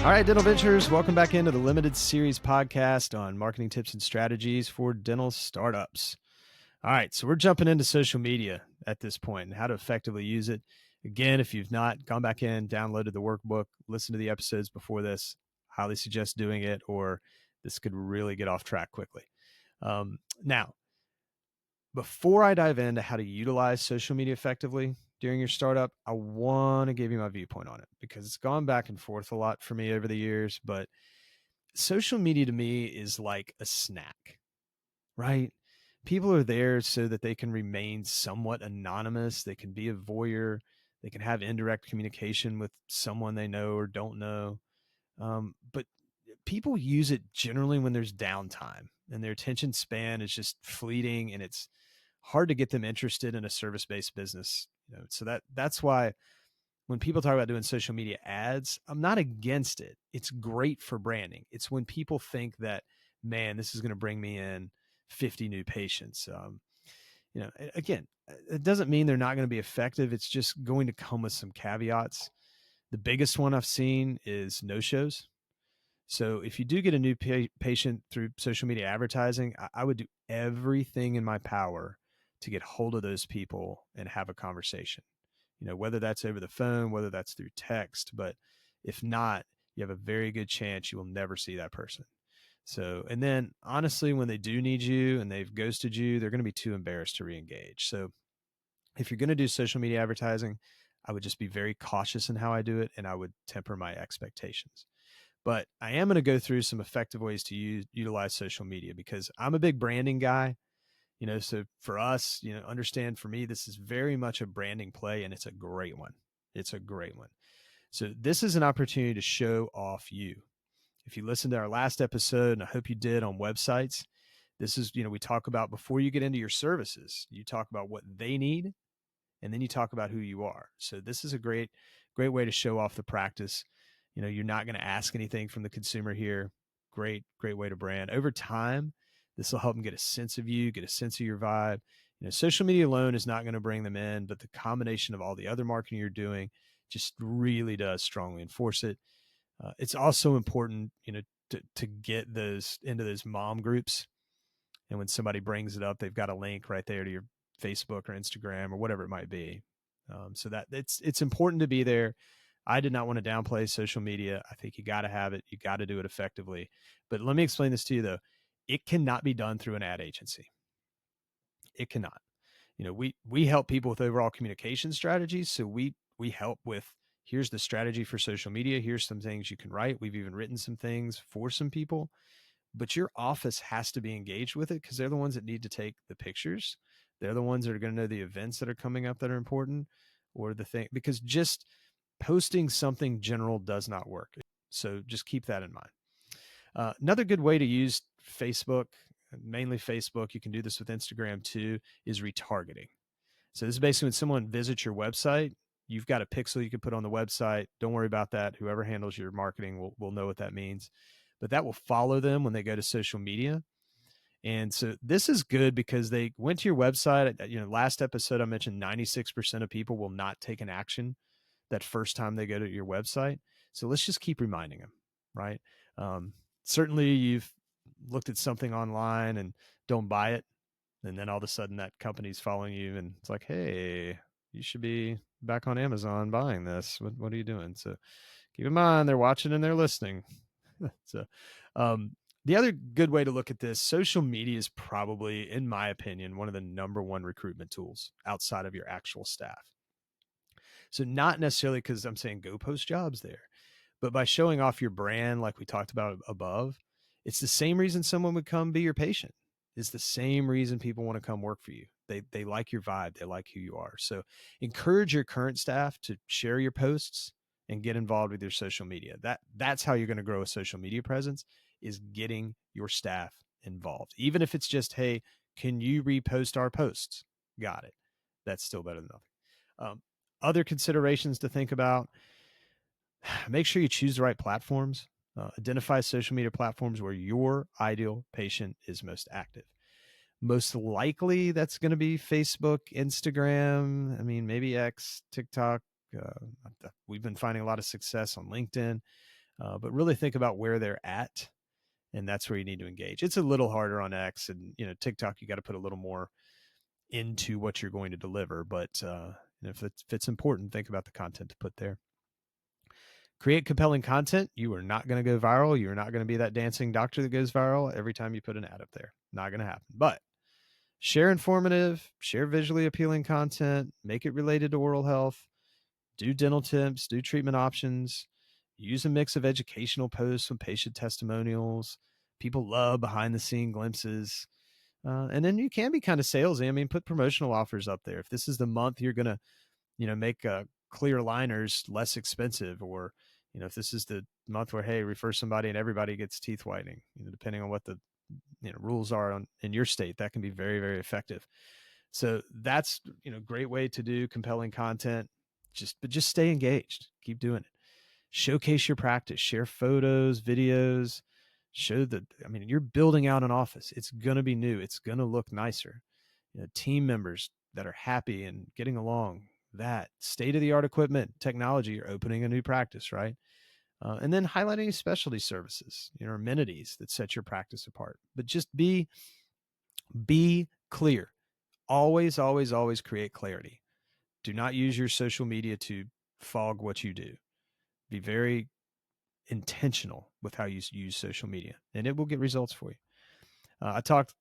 All right, Dental Ventures, welcome back into the limited series podcast on marketing tips and strategies for dental startups. All right, so we're jumping into social media at this point and how to effectively use it. Again, if you've not gone back in, downloaded the workbook, listened to the episodes before this, highly suggest doing it, or this could really get off track quickly. Now, before I dive into how to utilize social media effectively during your startup, I want to give you my viewpoint on it because it's gone back and forth a lot for me over the years. But social media to me is like a snack, right? People are there so that they can remain somewhat anonymous. They can be a voyeur. They can have indirect communication with someone they know or don't know. But people use it generally when there's downtime and their attention span is just fleeting and it's hard to get them interested in a service-based business. So that's why when people talk about doing social media ads, I'm not against it. It's great for branding. It's when people think that, man, this is going to bring me in 50 new patients. Again, it doesn't mean they're not going to be effective. It's just going to come with some caveats. The biggest one I've seen is no-shows. So if you do get a new patient through social media advertising, I would do everything in my power to get hold of those people and have a conversation. Whether that's over the phone, whether that's through text, but if not, you have a very good chance you will never see that person. So, and then honestly, when they do need you and they've ghosted you, they're going to be too embarrassed to reengage. So if you're going to do social media advertising, I would just be very cautious in how I do it and I would temper my expectations. But I am going to go through some effective ways to utilize social media because I'm a big branding guy. So for us, understand for me, this is very much a branding play and it's a great one. It's a great one. So this is an opportunity to show off you. If you listened to our last episode, and I hope you did, on websites, this is, we talk about before you get into your services, you talk about what they need, and then you talk about who you are. So this is a great way to show off the practice. You're not going to ask anything from the consumer here. Great way to brand. Over time, this will help them get a sense of you, get a sense of your vibe. Social media alone is not going to bring them in, but the combination of all the other marketing you're doing just really does strongly enforce it. It's also important, to get those into those mom groups. And when somebody brings it up, they've got a link right there to your Facebook or Instagram or whatever it might be. So that it's important to be there. I did not want to downplay social media. I think you got to have it. You got to do it effectively. But let me explain this to you though. It cannot be done through an ad agency. It cannot. We help people with overall communication strategies. So we help with, here's the strategy for social media. Here's some things you can write. We've even written some things for some people, but your office has to be engaged with it because they're the ones that need to take the pictures. They're the ones that are going to know the events that are coming up that are important, or the thing, because just posting something general does not work. So just keep that in mind. Another good way to use Facebook, mainly Facebook, you can do this with Instagram too, is retargeting. So this is basically when someone visits your website, you've got a pixel you can put on the website. Don't worry about that. Whoever handles your marketing will know what that means. But that will follow them when they go to social media. And so this is good because they went to your website. Last episode I mentioned 96% of people will not take an action that first time they go to your website. So let's just keep reminding them, right? Certainly you've looked at something online and don't buy it. And then all of a sudden that company's following you and it's like, hey, you should be back on Amazon buying this. What are you doing? So keep in mind, they're watching and they're listening. So the other good way to look at this, social media is probably, in my opinion, one of the number one recruitment tools outside of your actual staff. So not necessarily because I'm saying go post jobs there, but by showing off your brand, like we talked about above, it's the same reason someone would come be your patient. It's the same reason people want to come work for you. They like your vibe. They like who you are. So encourage your current staff to share your posts and get involved with your social media. That's how you're going to grow a social media presence, is getting your staff involved. Even if it's just, hey, can you repost our posts? Got it. That's still better than nothing. Other considerations to think about: make sure you choose the right platforms. Identify social media platforms where your ideal patient is most active. Most likely that's going to be Facebook, Instagram, maybe X, TikTok. We've been finding a lot of success on LinkedIn. but really think about where they're at, and that's where you need to engage. It's a little harder on X and TikTok. You got to put a little more into what you're going to deliver, but if it's important, think about the content to put there. Create compelling content. You are not going to go viral. You're not going to be that dancing doctor that goes viral every time you put an ad up there. Not going to happen. But share informative, share visually appealing content, make it related to oral health, do dental tips, do treatment options, use a mix of educational posts and patient testimonials. People love behind the scene glimpses. And then you can be kind of salesy. I mean, put promotional offers up there. If this is the month you're going to, make clear liners less expensive, or, if this is the month where, hey, refer somebody and everybody gets teeth whitening, depending on what the, rules are in your state, that can be very, very effective. So that's, great way to do compelling content. But just stay engaged. Keep doing it. Showcase your practice, share photos, videos, show that, you're building out an office. It's going to be new. It's going to look nicer. Team members that are happy and getting along, that state of the art equipment, technology, you're opening a new practice, right? And then highlighting specialty services, amenities that set your practice apart. But just be clear. Always, always, always create clarity. Do not use your social media to fog what you do. Be very intentional with how you use social media, and it will get results for you. I talked,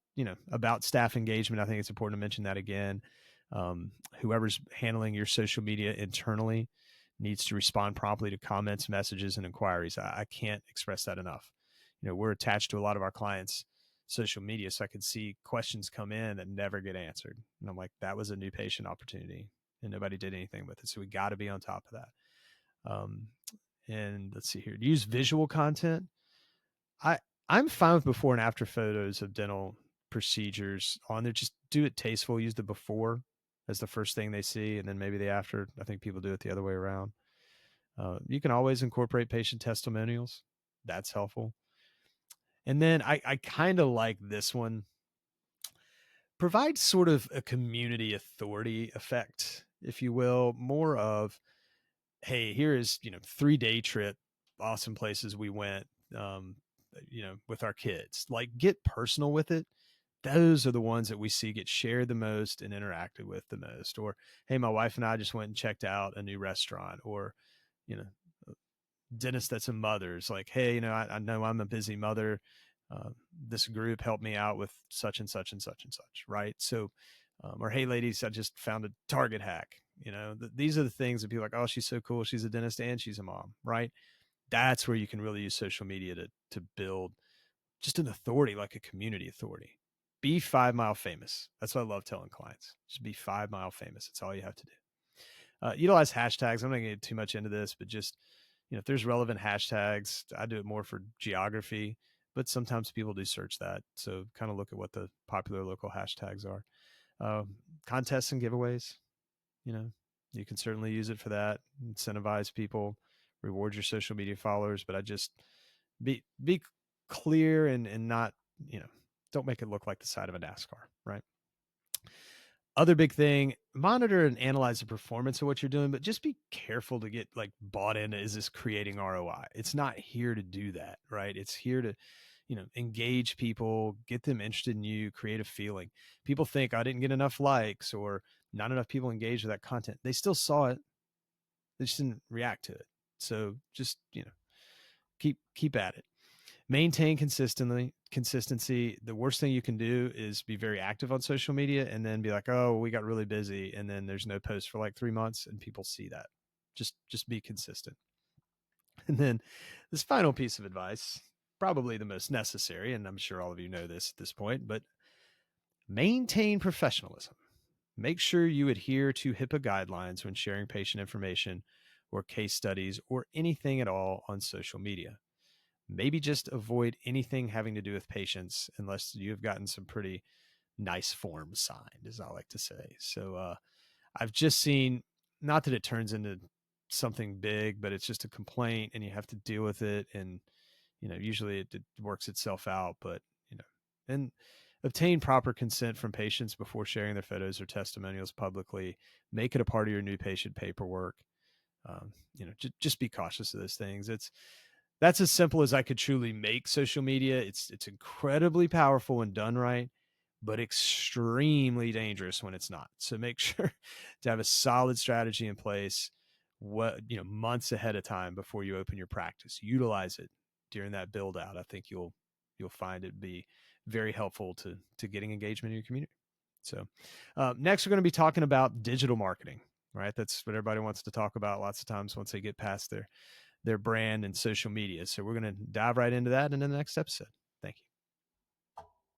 about staff engagement. I think it's important to mention that again. Whoever's handling your social media internally needs to respond promptly to comments, messages, and inquiries. I can't express that enough. We're attached to a lot of our clients' social media, so I could see questions come in that never get answered. And I'm like, that was a new patient opportunity and nobody did anything with it. So we got to be on top of that. And let's see here, use visual content. I'm fine with before and after photos of dental procedures on there. Just do it tasteful. Use the before as the first thing they see, and then maybe the after. I think people do it the other way around. You can always incorporate patient testimonials. That's helpful. And then I kind of like this one. Provide sort of a community authority effect, if you will, more of, hey, here is, 3-day trip, awesome places we went, with our kids. Like, get personal with it. Those are the ones that we see get shared the most and interacted with the most. Or, hey, my wife and I just went and checked out a new restaurant. Or, dentist that's a mother's like, hey, I know I'm a busy mother. This group helped me out with such and such and such and such, right? So, or hey, ladies, I just found a Target hack. These are the things that people are like, oh, she's so cool. She's a dentist and she's a mom, right? That's where you can really use social media to build just an authority, like a community authority. Be 5 Mile famous. That's what I love telling clients. Just be 5 Mile famous. It's all you have to do. Utilize hashtags. I'm not going to get too much into this, but just, if there's relevant hashtags, I do it more for geography, but sometimes people do search that. So kind of look at what the popular local hashtags are. Contests and giveaways, you can certainly use it for that. Incentivize people, reward your social media followers, but I just be clear and not, don't make it look like the side of a NASCAR, right? Other big thing, monitor and analyze the performance of what you're doing, but just be careful to get like bought into, is this creating ROI? It's not here to do that, right? It's here to, engage people, get them interested in you, create a feeling. People think I didn't get enough likes or not enough people engaged with that content. They still saw it. They just didn't react to it. So just, keep at it. Maintain consistency. The worst thing you can do is be very active on social media and then be like, oh, we got really busy, and then there's no post for like 3 months and people see that. Just be consistent. And then this final piece of advice, probably the most necessary, and I'm sure all of you know this at this point, but maintain professionalism. Make sure you adhere to HIPAA guidelines when sharing patient information or case studies or anything at all on social media. Maybe just avoid anything having to do with patients unless you have gotten some pretty nice forms signed, as I like to say. So I've just seen, not that it turns into something big, but it's just a complaint and you have to deal with it. And, usually it works itself out, but, and obtain proper consent from patients before sharing their photos or testimonials publicly. Make it a part of your new patient paperwork. Just be cautious of those things. that's as simple as I could truly make social media. It's incredibly powerful when done right, but extremely dangerous when it's not. So make sure to have a solid strategy in place, months ahead of time before you open your practice. Utilize it during that build out. I think you'll find it be very helpful to getting engagement in your community. So next we're going to be talking about digital marketing, right? That's what everybody wants to talk about lots of times once they get past their brand and social media. So we're going to dive right into that in the next episode.